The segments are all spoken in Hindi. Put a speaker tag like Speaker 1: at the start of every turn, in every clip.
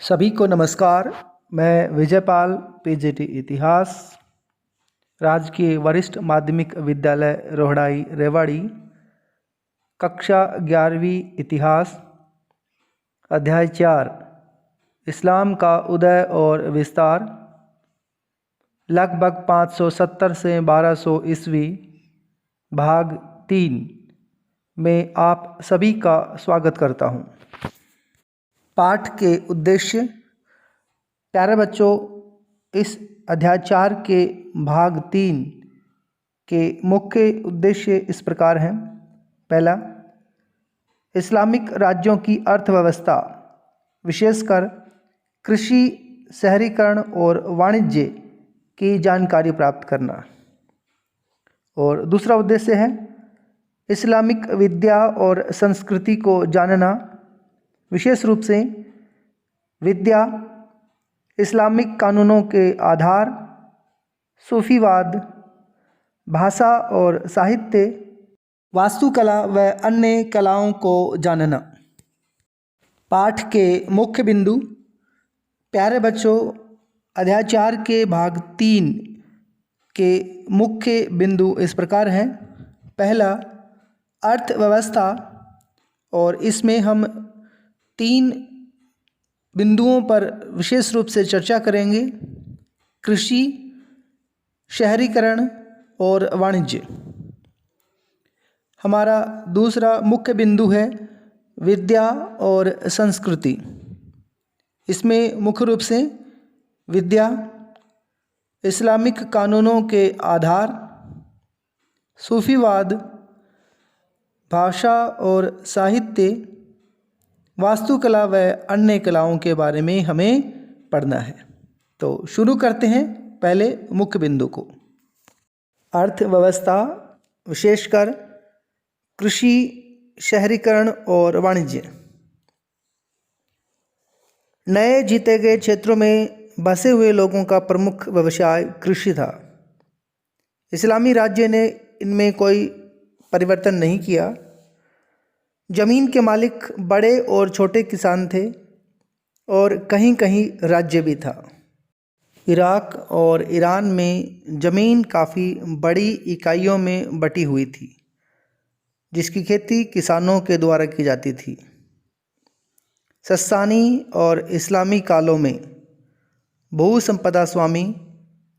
Speaker 1: सभी को नमस्कार। मैं विजयपाल पीजीटी इतिहास राजकीय वरिष्ठ माध्यमिक विद्यालय रोहड़ाई रेवाड़ी कक्षा 11वीं इतिहास अध्याय 4 इस्लाम का उदय और विस्तार लगभग 570 से 1200 ईस्वी भाग 3 में आप सभी का स्वागत करता हूँ। पाठ के उद्देश्य। प्यारे बच्चों, इस अध्याय 4 के भाग 3 के मुख्य उद्देश्य इस प्रकार हैं। पहला, इस्लामिक राज्यों की अर्थव्यवस्था, विशेषकर कृषि, शहरीकरण और वाणिज्य की जानकारी प्राप्त करना। और दूसरा उद्देश्य है इस्लामिक विद्या और संस्कृति को जानना, विशेष रूप से विद्या, इस्लामिक कानूनों के आधार, सूफीवाद, भाषा और साहित्य, वास्तुकला व अन्य कलाओं को जानना। पाठ के मुख्य बिंदु। प्यारे बच्चों, अध्याय 4 के भाग 3 के मुख्य बिंदु इस प्रकार हैं। पहला, अर्थव्यवस्था, और इसमें हम 3 बिंदुओं पर विशेष रूप से चर्चा करेंगे: कृषि, शहरीकरण और वाणिज्य। हमारा दूसरा मुख्य बिंदु है विद्या और संस्कृति। इसमें मुख्य रूप से विद्या, इस्लामिक कानूनों के आधार, सूफीवाद, भाषा और साहित्य, वास्तुकला व अन्य कलाओं के बारे में हमें पढ़ना है। तो शुरू करते हैं पहले मुख्य बिंदु को। अर्थव्यवस्था, विशेषकर कृषि, शहरीकरण और वाणिज्य। नए जीते गए क्षेत्रों में बसे हुए लोगों का प्रमुख व्यवसाय कृषि था। इस्लामी राज्य ने इनमें कोई परिवर्तन नहीं किया। जमीन के मालिक बड़े और छोटे किसान थे और कहीं कहीं राज्य भी था। इराक और ईरान में ज़मीन काफ़ी बड़ी इकाइयों में बटी हुई थी, जिसकी खेती किसानों के द्वारा की जाती थी। सस्सानी और इस्लामी कालों में भू संपदा स्वामी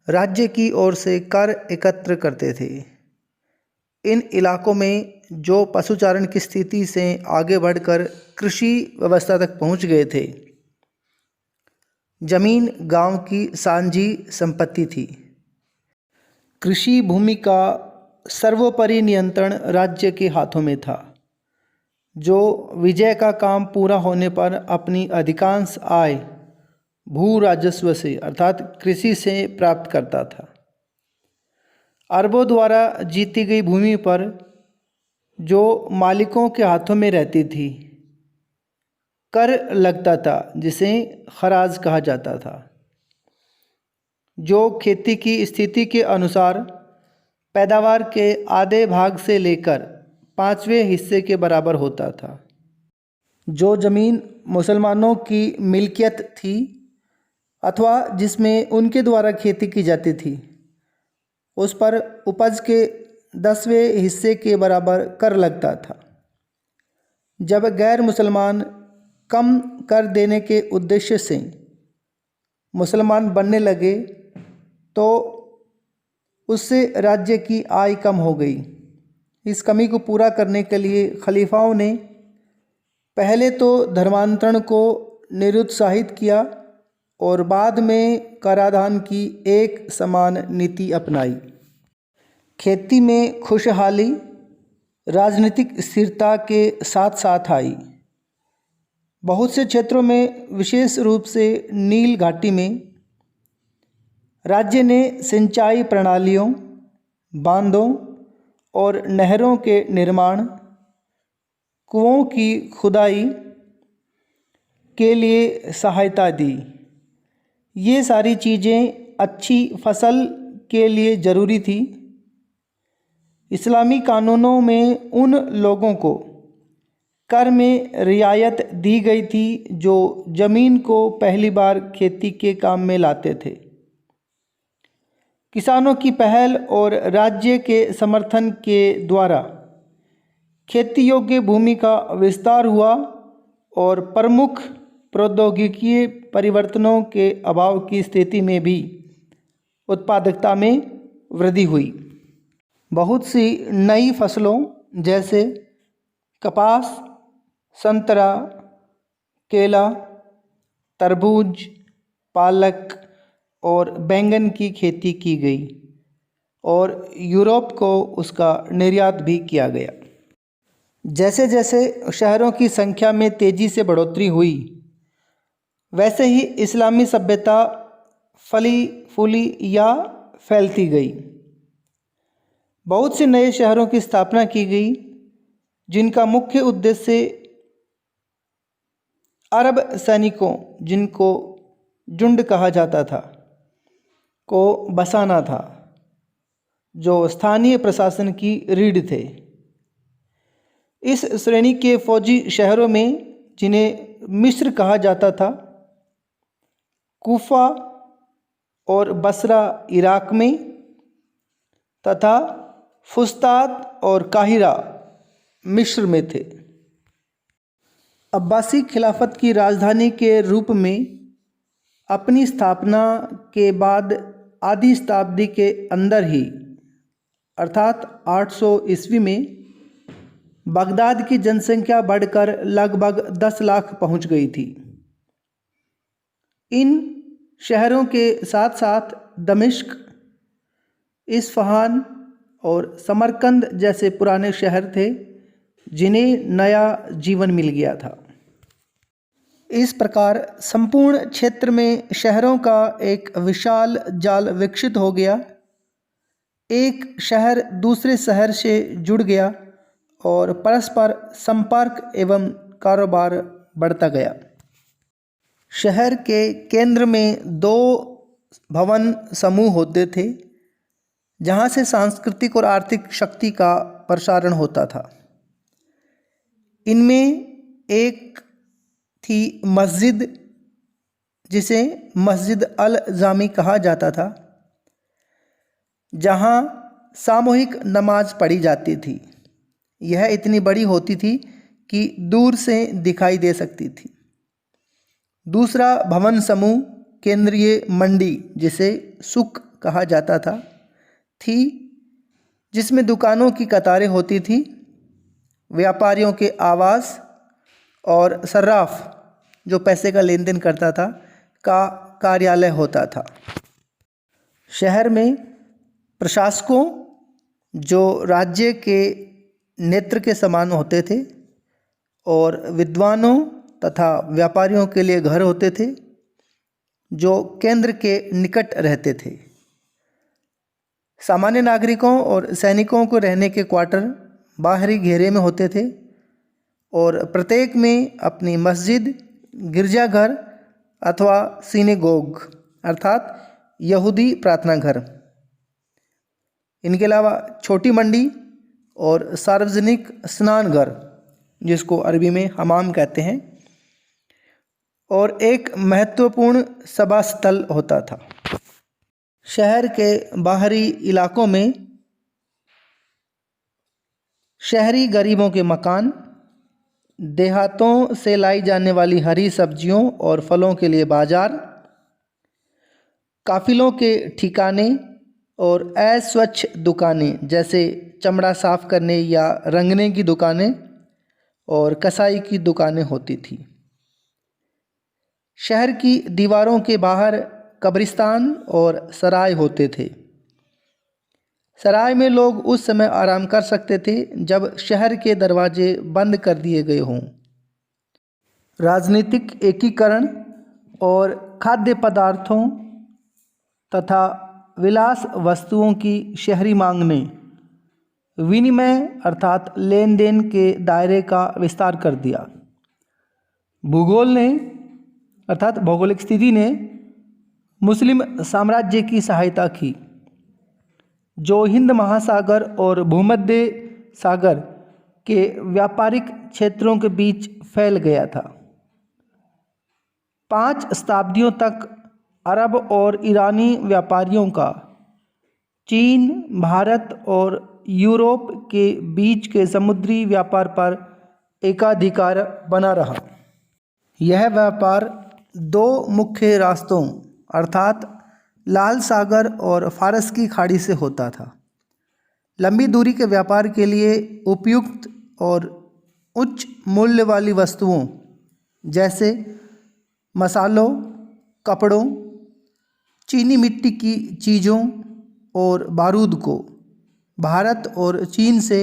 Speaker 1: राज्य की ओर से कर एकत्र करते थे। इन इलाकों में जो पशुचारण की स्थिति से आगे बढ़कर कृषि व्यवस्था तक पहुंच गए थे, जमीन गांव की सांझी संपत्ति थी। कृषि भूमि का सर्वोपरि नियंत्रण राज्य के हाथों में था, जो विजय का काम पूरा होने पर अपनी अधिकांश आय भू राजस्व से अर्थात कृषि से प्राप्त करता था। अरबों द्वारा जीती गई भूमि पर जो मालिकों के हाथों में रहती थी, कर लगता था, जिसे खराज कहा जाता था, जो खेती की स्थिति के अनुसार पैदावार के आधे भाग से लेकर 5वें हिस्से के बराबर होता था। जो ज़मीन मुसलमानों की मिल्कियत थी अथवा जिसमें उनके द्वारा खेती की जाती थी, उस पर उपज के 10वें हिस्से के बराबर कर लगता था। जब गैर मुसलमान कम कर देने के उद्देश्य से मुसलमान बनने लगे, तो उससे राज्य की आय कम हो गई। इस कमी को पूरा करने के लिए खलीफाओं ने पहले तो धर्मांतरण को निरुत्साहित किया और बाद में कराधान की एक समान नीति अपनाई। खेती में खुशहाली राजनीतिक स्थिरता के साथ साथ आई। बहुत से क्षेत्रों में, विशेष रूप से नील घाटी में, राज्य ने सिंचाई प्रणालियों, बांधों और नहरों के निर्माण, कुओं की खुदाई के लिए सहायता दी। ये सारी चीज़ें अच्छी फसल के लिए ज़रूरी थी। इस्लामी कानूनों में उन लोगों को कर में रियायत दी गई थी जो जमीन को पहली बार खेती के काम में लाते थे। किसानों की पहल और राज्य के समर्थन के द्वारा खेती योग्य भूमि का विस्तार हुआ और प्रमुख प्रौद्योगिकीय परिवर्तनों के अभाव की स्थिति में भी उत्पादकता में वृद्धि हुई। बहुत सी नई फसलों जैसे कपास, संतरा, केला, तरबूज, पालक और बैंगन की खेती की गई और यूरोप को उसका निर्यात भी किया गया। जैसे जैसे शहरों की संख्या में तेज़ी से बढ़ोतरी हुई, वैसे ही इस्लामी सभ्यता फली फूली या फैलती गई। बहुत से नए शहरों की स्थापना की गई जिनका मुख्य उद्देश्य अरब सैनिकों, जिनको झुंड कहा जाता था, को बसाना था, जो स्थानीय प्रशासन की रीढ़ थे। इस श्रेणी के फौजी शहरों में, जिन्हें मिस्र कहा जाता था, कूफा और बसरा इराक में तथा फुस्तात और काहिरा मिस्र में थे। अब्बासी खिलाफत की राजधानी के रूप में अपनी स्थापना के बाद आधी शताब्दी के अंदर ही अर्थात 800 ईस्वी में बगदाद की जनसंख्या बढ़कर लगभग 10 लाख पहुंच गई थी। इन शहरों के साथ साथ दमिश्क, इस्फहान और समरकंद जैसे पुराने शहर थे जिन्हें नया जीवन मिल गया था। इस प्रकार संपूर्ण क्षेत्र में शहरों का एक विशाल जाल विकसित हो गया। एक शहर दूसरे शहर से जुड़ गया और परस्पर संपर्क एवं कारोबार बढ़ता गया। शहर के केंद्र में 2 भवन समूह होते थे जहाँ से सांस्कृतिक और आर्थिक शक्ति का प्रसारण होता था। इनमें एक थी मस्जिद, जिसे मस्जिद अल जामी कहा जाता था, जहाँ सामूहिक नमाज पढ़ी जाती थी। यह इतनी बड़ी होती थी कि दूर से दिखाई दे सकती थी। दूसरा भवन समूह केंद्रीय मंडी, जिसे सुक कहा जाता था, थी, जिसमें दुकानों की कतारें होती थी, व्यापारियों के आवास और सर्राफ, जो पैसे का लेन देन करता था, का कार्यालय होता था। शहर में प्रशासकों, जो राज्य के नेत्र के समान होते थे, और विद्वानों तथा व्यापारियों के लिए घर होते थे जो केंद्र के निकट रहते थे। सामान्य नागरिकों और सैनिकों को रहने के क्वार्टर बाहरी घेरे में होते थे और प्रत्येक में अपनी मस्जिद, गिरजाघर अथवा सिनेगोग अर्थात यहूदी प्रार्थना घर, इनके अलावा छोटी मंडी और सार्वजनिक स्नान घर, जिसको अरबी में हमाम कहते हैं, और एक महत्वपूर्ण सभा स्थल होता था। शहर के बाहरी इलाकों में शहरी गरीबों के मकान, देहातों से लाई जाने वाली हरी सब्जियों और फलों के लिए बाजार, काफिलों के ठिकाने और अस्वच्छ दुकानें जैसे चमड़ा साफ करने या रंगने की दुकानें और कसाई की दुकानें होती थी। शहर की दीवारों के बाहर कब्रिस्तान और सराय होते थे। सराय में लोग उस समय आराम कर सकते थे जब शहर के दरवाजे बंद कर दिए गए हों। राजनीतिक एकीकरण और खाद्य पदार्थों तथा विलास वस्तुओं की शहरी मांग ने विनिमय अर्थात लेन देन के दायरे का विस्तार कर दिया। भूगोल ने अर्थात भौगोलिक स्थिति ने मुस्लिम साम्राज्य की सहायता की, जो हिंद महासागर और भूमध्य सागर के व्यापारिक क्षेत्रों के बीच फैल गया था। 5 शताब्दियों तक अरब और ईरानी व्यापारियों का चीन, भारत और यूरोप के बीच के समुद्री व्यापार पर एकाधिकार बना रहा। यह व्यापार 2 मुख्य रास्तों अर्थात लाल सागर और फारस की खाड़ी से होता था। लंबी दूरी के व्यापार के लिए उपयुक्त और उच्च मूल्य वाली वस्तुओं जैसे मसालों, कपड़ों, चीनी मिट्टी की चीज़ों और बारूद को भारत और चीन से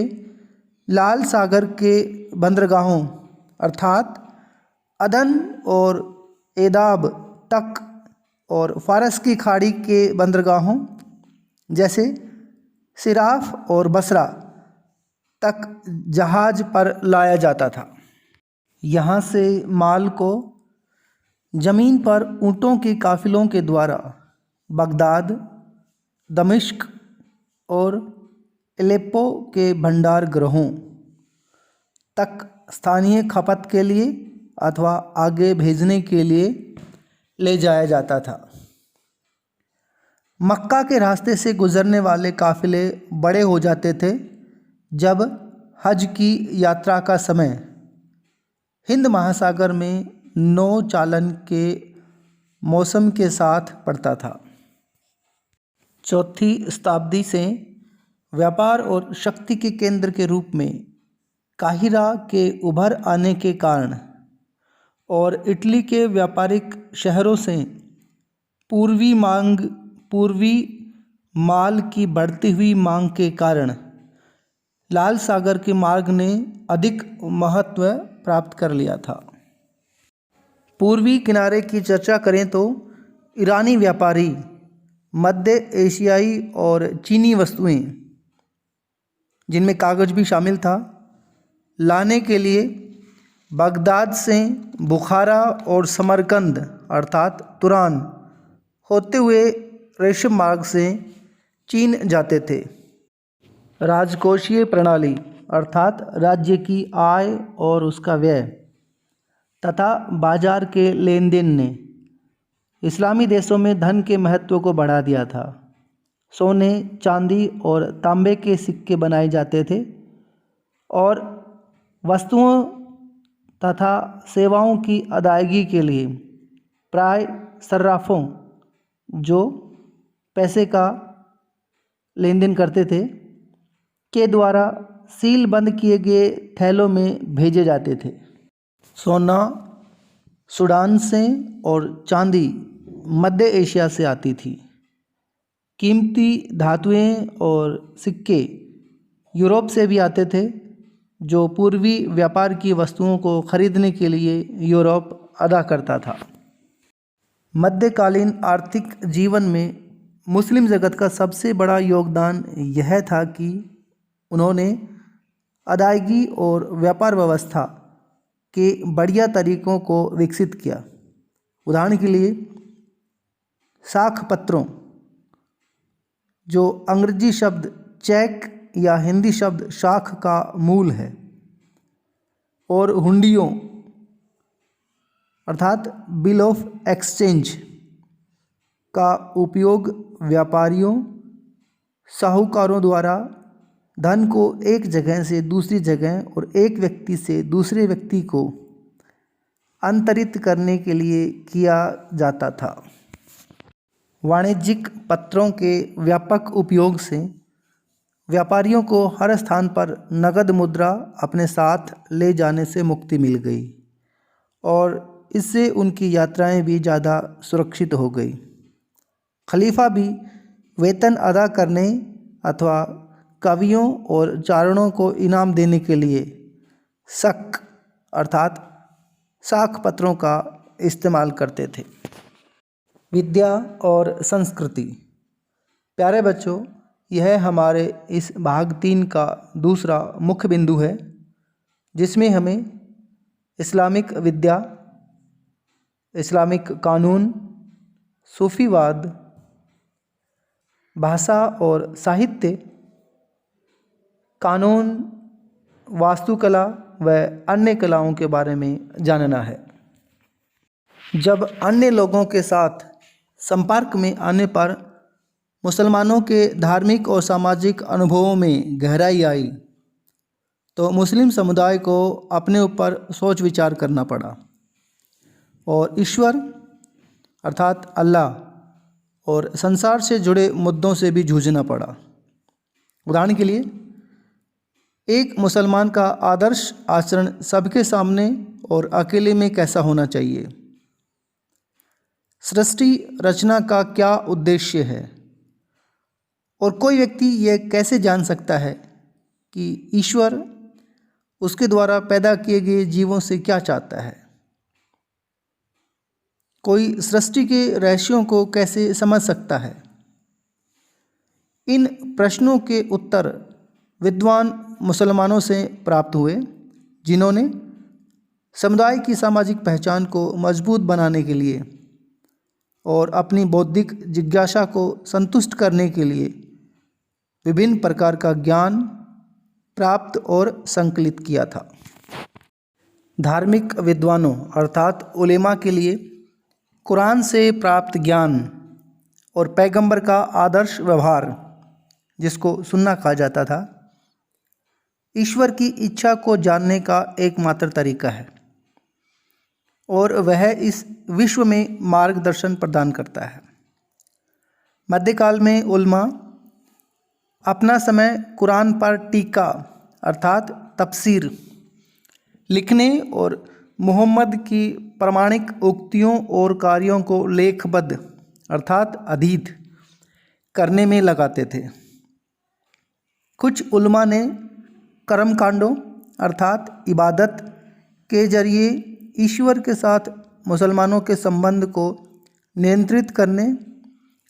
Speaker 1: लाल सागर के बंदरगाहों अर्थात अदन और एदाब तक और फारस की खाड़ी के बंदरगाहों जैसे सिराफ और बसरा तक जहाज़ पर लाया जाता था। यहाँ से माल को ज़मीन पर ऊँटों के काफ़िलों के द्वारा बगदाद, दमिश्क और एलेप्पो के भंडार गृहों तक स्थानीय खपत के लिए अथवा आगे भेजने के लिए ले जाया जाता था। मक्का के रास्ते से गुजरने वाले काफ़िले बड़े हो जाते थे जब हज की यात्रा का समय हिंद महासागर में नौ चालन के मौसम के साथ पड़ता था। 4वीं शताब्दी से व्यापार और शक्ति के केंद्र के रूप में काहिरा के उभर आने के कारण और इटली के व्यापारिक शहरों से पूर्वी माल की बढ़ती हुई मांग के कारण लाल सागर के मार्ग ने अधिक महत्व प्राप्त कर लिया था। पूर्वी किनारे की चर्चा करें तो ईरानी व्यापारी मध्य एशियाई और चीनी वस्तुएं, जिनमें कागज़ भी शामिल था, लाने के लिए बगदाद से बुखारा और समरकंद अर्थात तुरान होते हुए रेशम मार्ग से चीन जाते थे। राजकोषीय प्रणाली अर्थात राज्य की आय और उसका व्यय तथा बाजार के लेन देन ने इस्लामी देशों में धन के महत्व को बढ़ा दिया था। सोने, चांदी और तांबे के सिक्के बनाए जाते थे और वस्तुओं तथा सेवाओं की अदायगी के लिए प्राय सर्राफों, जो पैसे का लेन देन करते थे, के द्वारा सील बंद किए गए थैलों में भेजे जाते थे। सोना सूडान से और चांदी मध्य एशिया से आती थी। कीमती धातुएं और सिक्के यूरोप से भी आते थे, जो पूर्वी व्यापार की वस्तुओं को खरीदने के लिए यूरोप अदा करता था। मध्यकालीन आर्थिक जीवन में मुस्लिम जगत का सबसे बड़ा योगदान यह था कि उन्होंने अदायगी और व्यापार व्यवस्था के बढ़िया तरीक़ों को विकसित किया। उदाहरण के लिए साख पत्रों, जो अंग्रेजी शब्द चेक या हिंदी शब्द शाख का मूल है, और हुंडियों अर्थात बिल ऑफ एक्सचेंज का उपयोग व्यापारियों, साहूकारों द्वारा धन को एक जगह से दूसरी जगह और एक व्यक्ति से दूसरे व्यक्ति को अंतरित करने के लिए किया जाता था। वाणिज्यिक पत्रों के व्यापक उपयोग से व्यापारियों को हर स्थान पर नगद मुद्रा अपने साथ ले जाने से मुक्ति मिल गई और इससे उनकी यात्राएं भी ज़्यादा सुरक्षित हो गई। खलीफा भी वेतन अदा करने अथवा कवियों और चारणों को इनाम देने के लिए शक अर्थात साख पत्रों का इस्तेमाल करते थे। विद्या और संस्कृति। प्यारे बच्चों, यह हमारे इस भाग 3 का दूसरा मुख्य बिंदु है, जिसमें हमें इस्लामिक विद्या, इस्लामिक कानून, सूफीवाद, भाषा और साहित्य, कानून वास्तुकला व अन्य कलाओं के बारे में जानना है। जब अन्य लोगों के साथ संपर्क में आने पर मुसलमानों के धार्मिक और सामाजिक अनुभवों में गहराई आई तो मुस्लिम समुदाय को अपने ऊपर सोच विचार करना पड़ा और ईश्वर अर्थात अल्लाह और संसार से जुड़े मुद्दों से भी जूझना पड़ा। उदाहरण के लिए, एक मुसलमान का आदर्श आचरण सबके सामने और अकेले में कैसा होना चाहिए, सृष्टि रचना का क्या उद्देश्य है, और कोई व्यक्ति यह कैसे जान सकता है कि ईश्वर उसके द्वारा पैदा किए गए जीवों से क्या चाहता है। कोई सृष्टि के रहस्यों को कैसे समझ सकता है। इन प्रश्नों के उत्तर विद्वान मुसलमानों से प्राप्त हुए, जिन्होंने समुदाय की सामाजिक पहचान को मजबूत बनाने के लिए और अपनी बौद्धिक जिज्ञासा को संतुष्ट करने के लिए विभिन्न प्रकार का ज्ञान प्राप्त और संकलित किया था। धार्मिक विद्वानों अर्थात उलेमा के लिए कुरान से प्राप्त ज्ञान और पैगंबर का आदर्श व्यवहार, जिसको सुन्ना कहा जाता था, ईश्वर की इच्छा को जानने का एकमात्र तरीका है और वह इस विश्व में मार्गदर्शन प्रदान करता है। मध्यकाल में उल्मा अपना समय कुरान पर टीका अर्थात तफसीर लिखने और मोहम्मद की प्रामाणिक उक्तियों और कार्यों को लेखबद्ध अर्थात अधीत करने में लगाते थे। कुछ उल्मा ने कर्मकांडों अर्थात इबादत के जरिए ईश्वर के साथ मुसलमानों के संबंध को नियंत्रित करने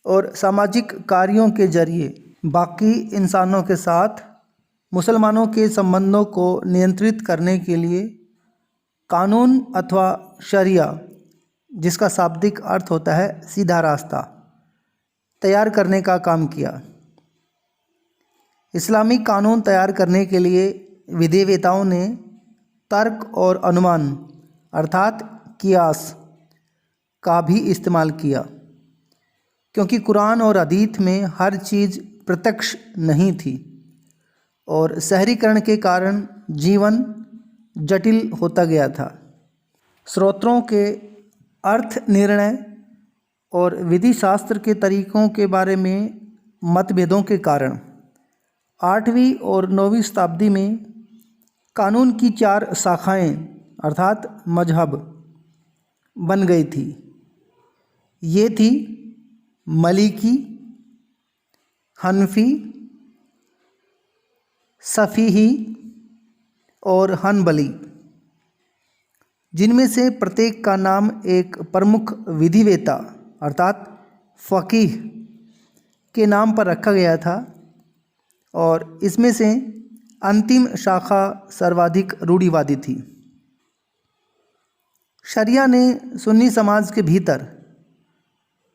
Speaker 1: और सामाजिक कार्यों के जरिए बाकी इंसानों के साथ मुसलमानों के संबंधों को नियंत्रित करने के लिए कानून अथवा शरिया, जिसका शाब्दिक अर्थ होता है सीधा रास्ता, तैयार करने का काम किया। इस्लामी कानून तैयार करने के लिए विधिवेताओं ने तर्क और अनुमान अर्थात कियास का भी इस्तेमाल किया, क्योंकि कुरान और हदीस में हर चीज़ प्रत्यक्ष नहीं थी और शहरीकरण के कारण जीवन जटिल होता गया था। स्रोतों के अर्थ निर्णय और विधि शास्त्र के तरीक़ों के बारे में मतभेदों के कारण 8वीं और 9वीं शताब्दी में कानून की 4 शाखाएं अर्थात मजहब बन गई थी। ये थी मलीकी, हनफी, सफ़ीही और हनबली, जिनमें से प्रत्येक का नाम एक प्रमुख विधिवेता अर्थात फ़कीह के नाम पर रखा गया था और इसमें से अंतिम शाखा सर्वाधिक रूढ़िवादी थी। शरिया ने सुन्नी समाज के भीतर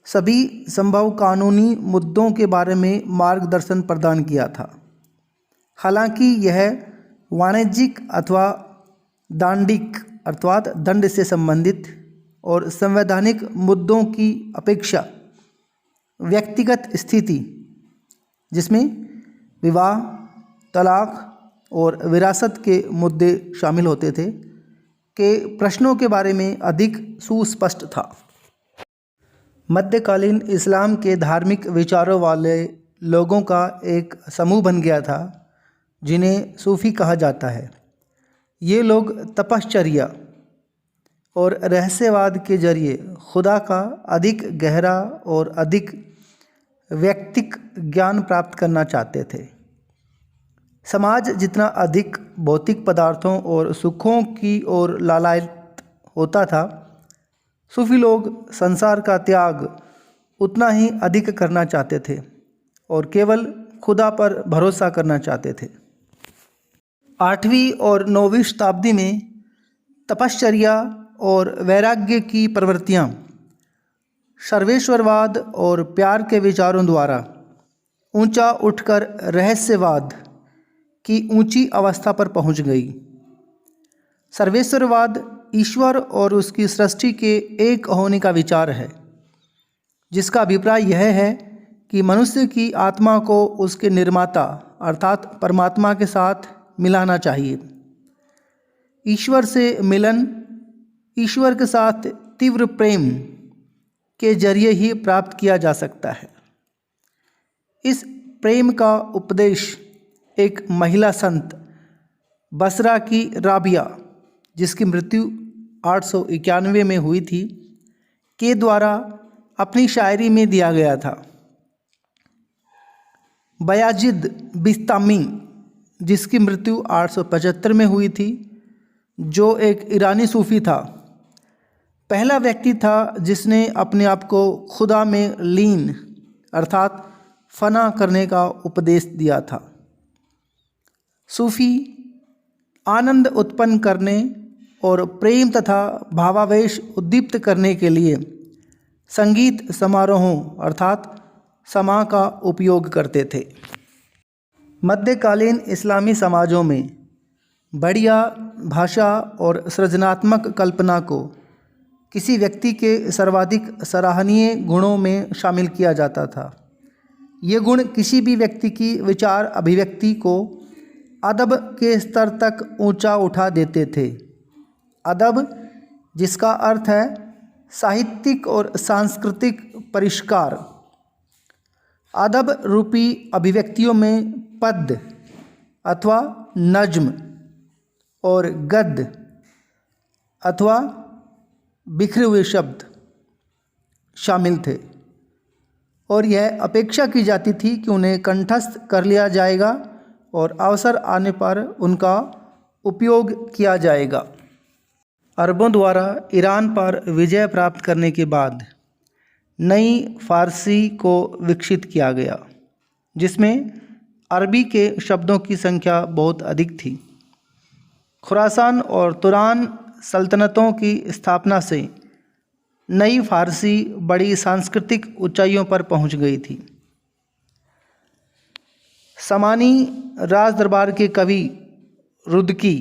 Speaker 1: सभी संभव कानूनी मुद्दों के बारे में मार्गदर्शन प्रदान किया था। हालांकि यह वाणिज्यिक अथवा दांडिक अर्थात दंड से संबंधित और संवैधानिक मुद्दों की अपेक्षा व्यक्तिगत स्थिति, जिसमें विवाह, तलाक और विरासत के मुद्दे शामिल होते थे, के प्रश्नों के बारे में अधिक सुस्पष्ट था। मध्यकालीन इस्लाम के धार्मिक विचारों वाले लोगों का एक समूह बन गया था, जिन्हें सूफ़ी कहा जाता है। ये लोग तपश्चर्या और रहस्यवाद के जरिए खुदा का अधिक गहरा और अधिक व्यक्तिक ज्ञान प्राप्त करना चाहते थे। समाज जितना अधिक भौतिक पदार्थों और सुखों की ओर लालायित होता था, सूफी लोग संसार का त्याग उतना ही अधिक करना चाहते थे और केवल खुदा पर भरोसा करना चाहते थे। 8वीं और 9वीं शताब्दी में तपश्चर्या और वैराग्य की प्रवृत्तियाँ सर्वेश्वरवाद और प्यार के विचारों द्वारा ऊंचा उठकर रहस्यवाद की ऊंची अवस्था पर पहुंच गई। सर्वेश्वरवाद ईश्वर और उसकी सृष्टि के एक होने का विचार है, जिसका अभिप्राय यह है कि मनुष्य की आत्मा को उसके निर्माता अर्थात परमात्मा के साथ मिलाना चाहिए। ईश्वर से मिलन ईश्वर के साथ तीव्र प्रेम के जरिए ही प्राप्त किया जा सकता है। इस प्रेम का उपदेश एक महिला संत बसरा की राबिया, जिसकी मृत्यु 891 में हुई थी, के द्वारा अपनी शायरी में दिया गया था। बयाजिद बिस्तामी, जिसकी मृत्यु 875 में हुई थी, जो एक ईरानी सूफ़ी था, पहला व्यक्ति था जिसने अपने आप को खुदा में लीन अर्थात फना करने का उपदेश दिया था। सूफ़ी आनंद उत्पन्न करने और प्रेम तथा भावावेश उद्दीप्त करने के लिए संगीत समारोहों अर्थात समा का उपयोग करते थे। मध्यकालीन इस्लामी समाजों में बढ़िया भाषा और सृजनात्मक कल्पना को किसी व्यक्ति के सर्वाधिक सराहनीय गुणों में शामिल किया जाता था। ये गुण किसी भी व्यक्ति की विचार अभिव्यक्ति को अदब के स्तर तक ऊंचा उठा देते थे। अदब, जिसका अर्थ है साहित्यिक और सांस्कृतिक परिष्कार। अदब रूपी अभिव्यक्तियों में पद्य अथवा नज्म और गद्य अथवा बिखरे हुए शब्द शामिल थे और यह अपेक्षा की जाती थी कि उन्हें कंठस्थ कर लिया जाएगा और अवसर आने पर उनका उपयोग किया जाएगा। अरबों द्वारा ईरान पर विजय प्राप्त करने के बाद नई फ़ारसी को विकसित किया गया, जिसमें अरबी के शब्दों की संख्या बहुत अधिक थी। खुरासान और तुरान सल्तनतों की स्थापना से नई फ़ारसी बड़ी सांस्कृतिक ऊंचाइयों पर पहुंच गई थी। समानी राज दरबार के कवि रुदकी,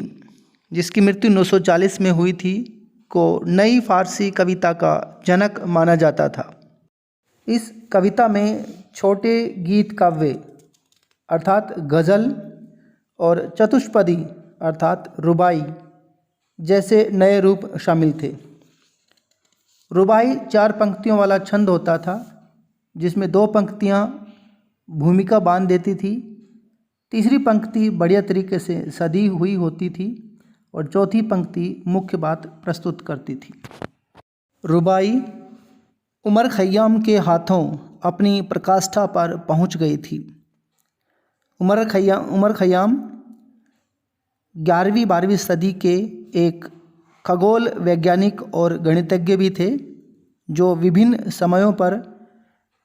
Speaker 1: जिसकी मृत्यु 940 में हुई थी, को नई फ़ारसी कविता का जनक माना जाता था। इस कविता में छोटे गीत काव्य अर्थात गज़ल और चतुष्पदी अर्थात रुबाई जैसे नए रूप शामिल थे। रुबाई 4 पंक्तियों वाला छंद होता था, जिसमें 2 पंक्तियाँ भूमिका बांध देती थी, तीसरी पंक्ति बढ़िया तरीके से सदी हुई होती थी और चौथी पंक्ति मुख्य बात प्रस्तुत करती थी। रुबाई उमर खय्याम के हाथों अपनी प्रकाष्ठा पर पहुंच गई थी। उमर खय्याम 11वीं-12वीं सदी के एक खगोल वैज्ञानिक और गणितज्ञ भी थे, जो विभिन्न समयों पर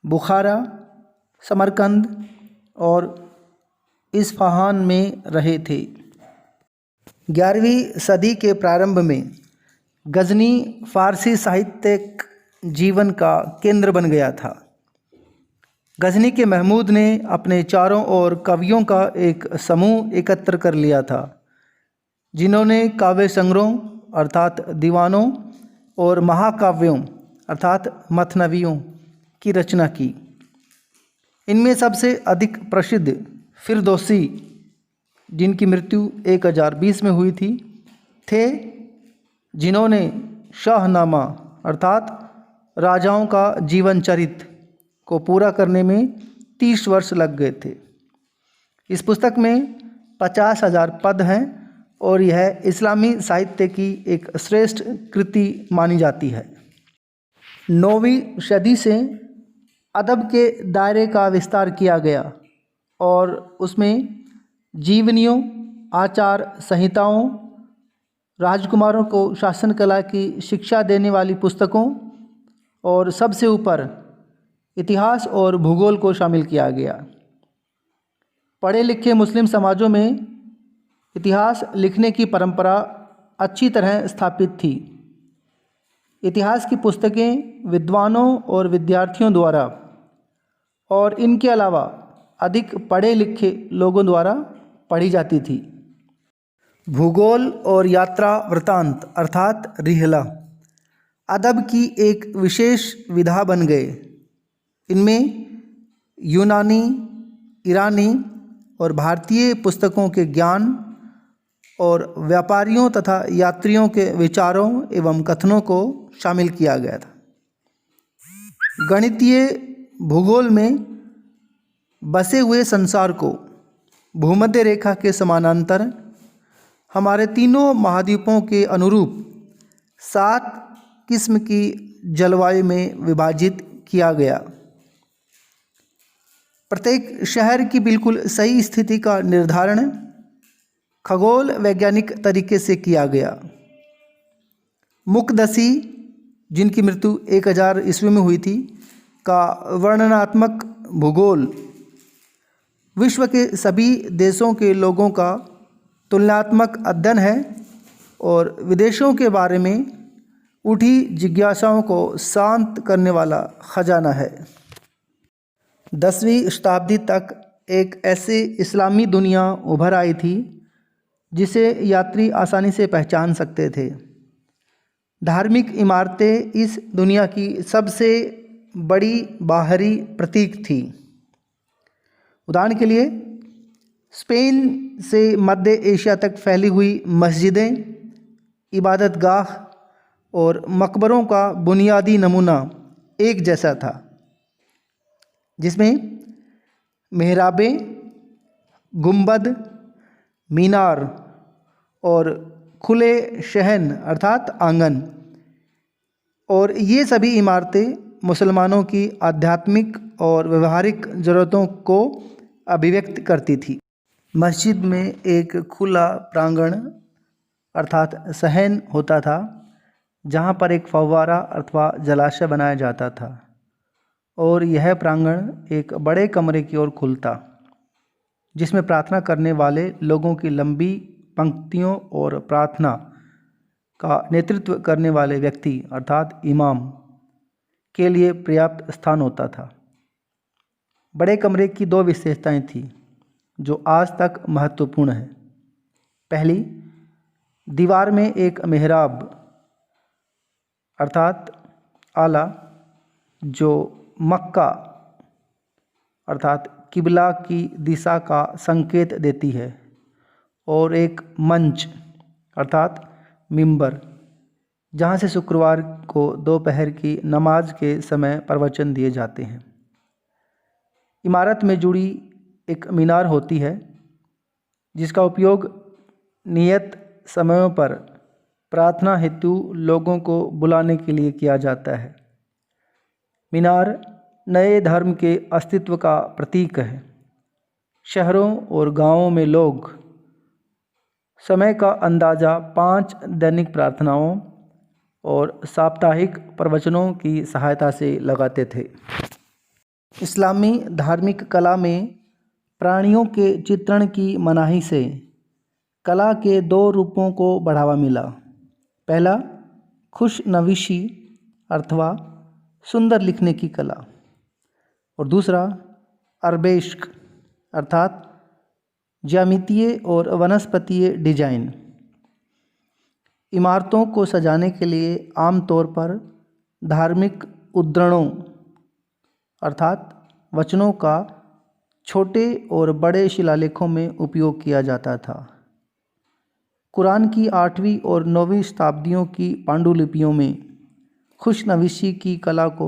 Speaker 1: बुखारा, समरकंद और इस्फहान में रहे थे। 11वीं सदी के प्रारंभ में गजनी फ़ारसी साहित्यिक जीवन का केंद्र बन गया था। गजनी के महमूद ने अपने चारों ओर कवियों का एक समूह एकत्र कर लिया था, जिन्होंने काव्य संग्रहों अर्थात दीवानों और महाकाव्यों अर्थात मथनवियों की रचना की। इनमें सबसे अधिक प्रसिद्ध फिरदौसी, जिनकी मृत्यु 1020 में हुई थी, थे, जिन्होंने शाहनामा अर्थात राजाओं का जीवन चरित्र को पूरा करने में 30 वर्ष लग गए थे। इस पुस्तक में 50,000 पद हैं और यह इस्लामी साहित्य की एक श्रेष्ठ कृति मानी जाती है। 9वीं सदी से अदब के दायरे का विस्तार किया गया और उसमें जीवनियों, आचार संहिताओं, राजकुमारों को शासन कला की शिक्षा देने वाली पुस्तकों और सबसे ऊपर इतिहास और भूगोल को शामिल किया गया। पढ़े लिखे मुस्लिम समाजों में इतिहास लिखने की परंपरा अच्छी तरह स्थापित थी। इतिहास की पुस्तकें विद्वानों और विद्यार्थियों द्वारा और इनके अलावा अधिक पढ़े लिखे लोगों द्वारा पढ़ी जाती थी। भूगोल और यात्रा वृतांत अर्थात रिहला अदब की एक विशेष विधा बन गए। इनमें यूनानी, ईरानी और भारतीय पुस्तकों के ज्ञान और व्यापारियों तथा यात्रियों के विचारों एवं कथनों को शामिल किया गया था। गणितीय भूगोल में बसे हुए संसार को भूमध्य रेखा के समानांतर हमारे तीनों महाद्वीपों के अनुरूप 7 किस्म की जलवायु में विभाजित किया गया। प्रत्येक शहर की बिल्कुल सही स्थिति का निर्धारण खगोल वैज्ञानिक तरीके से किया गया। मुकदसी, जिनकी मृत्यु 1000 ईस्वी में हुई थी, का वर्णनात्मक भूगोल विश्व के सभी देशों के लोगों का तुलनात्मक अध्ययन है और विदेशों के बारे में उठी जिज्ञासाओं को शांत करने वाला खजाना है। 10वीं शताब्दी तक एक ऐसी इस्लामी दुनिया उभर आई थी जिसे यात्री आसानी से पहचान सकते थे। धार्मिक इमारतें इस दुनिया की सबसे बड़ी बाहरी प्रतीक थी। उदाहरण के लिए स्पेन से मध्य एशिया तक फैली हुई मस्जिदें, इबादतगाह और मकबरों का बुनियादी नमूना एक जैसा था, जिसमें मेहराबें, गुंबद, मीनार और खुले शहन अर्थात आंगन, और ये सभी इमारतें मुसलमानों की आध्यात्मिक और व्यवहारिक ज़रूरतों को अभिव्यक्त करती थी। मस्जिद में एक खुला प्रांगण अर्थात सहन होता था, जहाँ पर एक फव्वारा अथवा जलाशय बनाया जाता था और यह प्रांगण एक बड़े कमरे की ओर खुलता, जिसमें प्रार्थना करने वाले लोगों की लंबी पंक्तियों और प्रार्थना का नेतृत्व करने वाले व्यक्ति अर्थात इमाम के लिए पर्याप्त स्थान होता था। बड़े कमरे की 2 विशेषताएं थीं जो आज तक महत्वपूर्ण है। पहली, दीवार में एक मेहराब अर्थात आला जो मक्का अर्थात किबला की दिशा का संकेत देती है, और एक मंच अर्थात मिंबर, जहाँ से शुक्रवार को दोपहर की नमाज के समय प्रवचन दिए जाते हैं। इमारत में जुड़ी एक मीनार होती है जिसका उपयोग नियत समयों पर प्रार्थना हेतु लोगों को बुलाने के लिए किया जाता है। मीनार नए धर्म के अस्तित्व का प्रतीक है। शहरों और गांवों में लोग समय का अंदाज़ा 5 दैनिक प्रार्थनाओं और साप्ताहिक प्रवचनों की सहायता से लगाते थे। इस्लामी धार्मिक कला में प्राणियों के चित्रण की मनाही से कला के 2 रूपों को बढ़ावा मिला। पहला, खुशनवीशी अथवा सुंदर लिखने की कला, और दूसरा अरबेस्क अर्थात ज्यामितीय और वनस्पतीय डिजाइन। इमारतों को सजाने के लिए आमतौर पर धार्मिक उद्धरणों अर्थात वचनों का छोटे और बड़े शिलालेखों में उपयोग किया जाता था। कुरान की 8वीं और 9वीं शताब्दियों की पांडुलिपियों में खुशनवीशी की कला को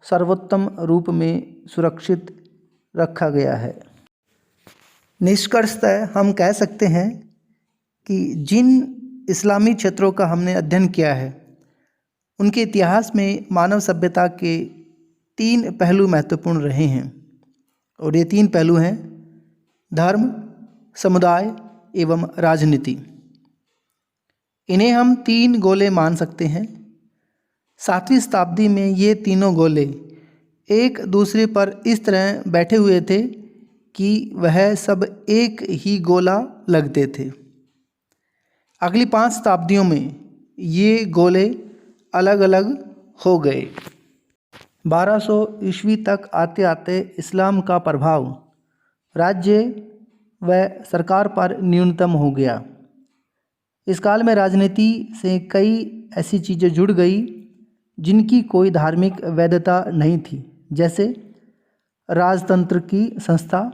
Speaker 1: सर्वोत्तम रूप में सुरक्षित रखा गया है। निष्कर्षतः हम कह सकते हैं कि जिन इस्लामी क्षेत्रों का हमने अध्ययन किया है, उनके इतिहास में मानव सभ्यता के 3 पहलू महत्वपूर्ण रहे हैं, और ये 3 पहलू हैं धर्म, समुदाय एवं राजनीति। इन्हें हम 3 गोले मान सकते हैं। 7वीं शताब्दी में ये तीनों गोले एक दूसरे पर इस तरह बैठे हुए थे कि वह सब एक ही गोला लगते थे। अगली 5 शताब्दियों में ये गोले अलग अलग हो गए। 1200 ईस्वी तक आते आते इस्लाम का प्रभाव राज्य वह सरकार पर न्यूनतम हो गया। इस काल में राजनीति से कई ऐसी चीज़ें जुड़ गई जिनकी कोई धार्मिक वैधता नहीं थी, जैसे राजतंत्र की संस्था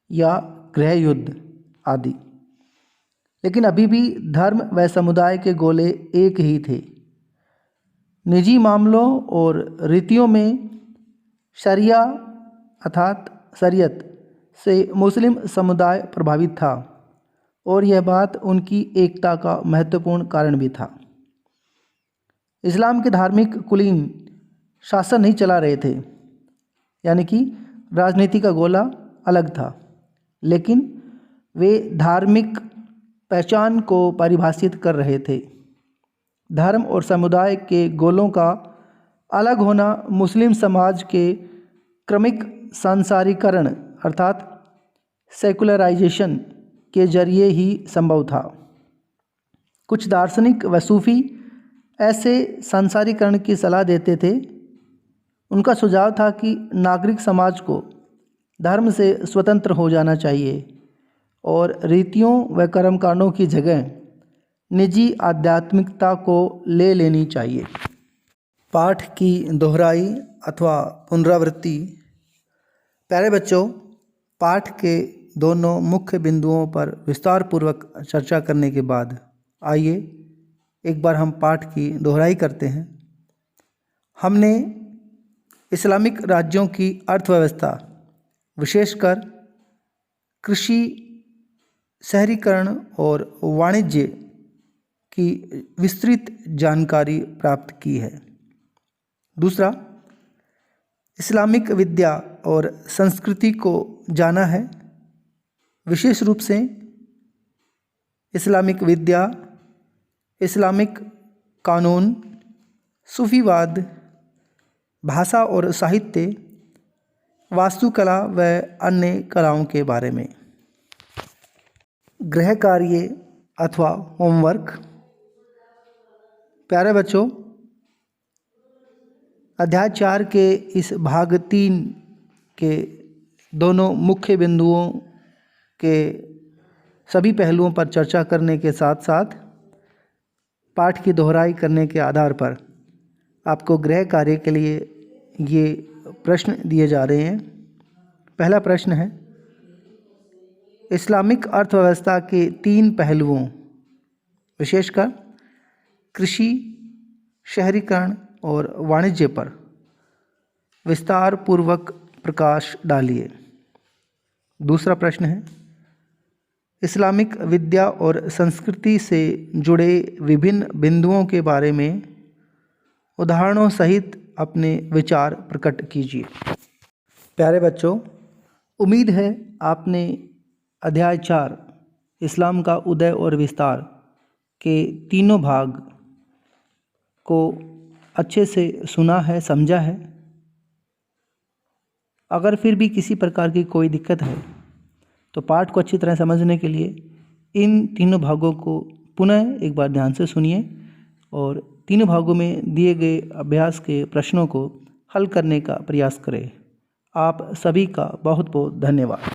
Speaker 1: या गृह युद्ध आदि। लेकिन अभी भी धर्म व समुदाय के गोले एक ही थे। निजी मामलों और रीतियों में शरिया अर्थात शरीयत से मुस्लिम समुदाय प्रभावित था और यह बात उनकी एकता का महत्वपूर्ण कारण भी था। इस्लाम के धार्मिक कुलीन शासन नहीं चला रहे थे, यानी कि राजनीति का गोला अलग था, लेकिन वे धार्मिक पहचान को परिभाषित कर रहे थे। धर्म और समुदाय के गोलों का अलग होना मुस्लिम समाज के क्रमिक सांसारीकरण अर्थात सेकुलराइजेशन के जरिए ही संभव था। कुछ दार्शनिक व सूफी ऐसे सांसारीकरण की सलाह देते थे। उनका सुझाव था कि नागरिक समाज को धर्म से स्वतंत्र हो जाना चाहिए और रीतियों व कर्मकांडों की जगह निजी आध्यात्मिकता को ले लेनी चाहिए। पाठ की दोहराई अथवा पुनरावृत्ति। प्यारे बच्चों, पाठ के दोनों मुख्य बिंदुओं पर विस्तार पूर्वक चर्चा करने के बाद आइए एक बार हम पाठ की दोहराई करते हैं। हमने इस्लामिक राज्यों की अर्थव्यवस्था, विशेषकर कृषि, शहरीकरण और वाणिज्य की विस्तृत जानकारी प्राप्त की है। दूसरा, इस्लामिक विद्या और संस्कृति को जाना है। विशेष रूप से इस्लामिक विद्या, इस्लामिक कानून, सूफीवाद, भाषा और साहित्य, वास्तुकला व अन्य कलाओं के बारे में। गृह कार्य अथवा होमवर्क। प्यारे बच्चों, अध्याय 4 के इस भाग 3 के दोनों मुख्य बिंदुओं के सभी पहलुओं पर चर्चा करने के साथ साथ पाठ की दोहराई करने के आधार पर आपको गृह कार्य के लिए ये प्रश्न दिए जा रहे हैं। पहला प्रश्न है, इस्लामिक अर्थव्यवस्था के 3 पहलुओं, विशेषकर कृषि, शहरीकरण और वाणिज्य पर विस्तार पूर्वक प्रकाश डालिए। दूसरा प्रश्न है, इस्लामिक विद्या और संस्कृति से जुड़े विभिन्न बिंदुओं के बारे में उदाहरणों सहित अपने विचार प्रकट कीजिए। प्यारे बच्चों, उम्मीद है आपने अध्याय 4 इस्लाम का उदय और विस्तार के तीनों भाग को अच्छे से सुना है, समझा है। अगर फिर भी किसी प्रकार की कोई दिक्कत है तो पाठ को अच्छी तरह समझने के लिए इन तीनों भागों को पुनः एक बार ध्यान से सुनिए और तीनों भागों में दिए गए अभ्यास के प्रश्नों को हल करने का प्रयास करें। आप सभी का बहुत बहुत धन्यवाद।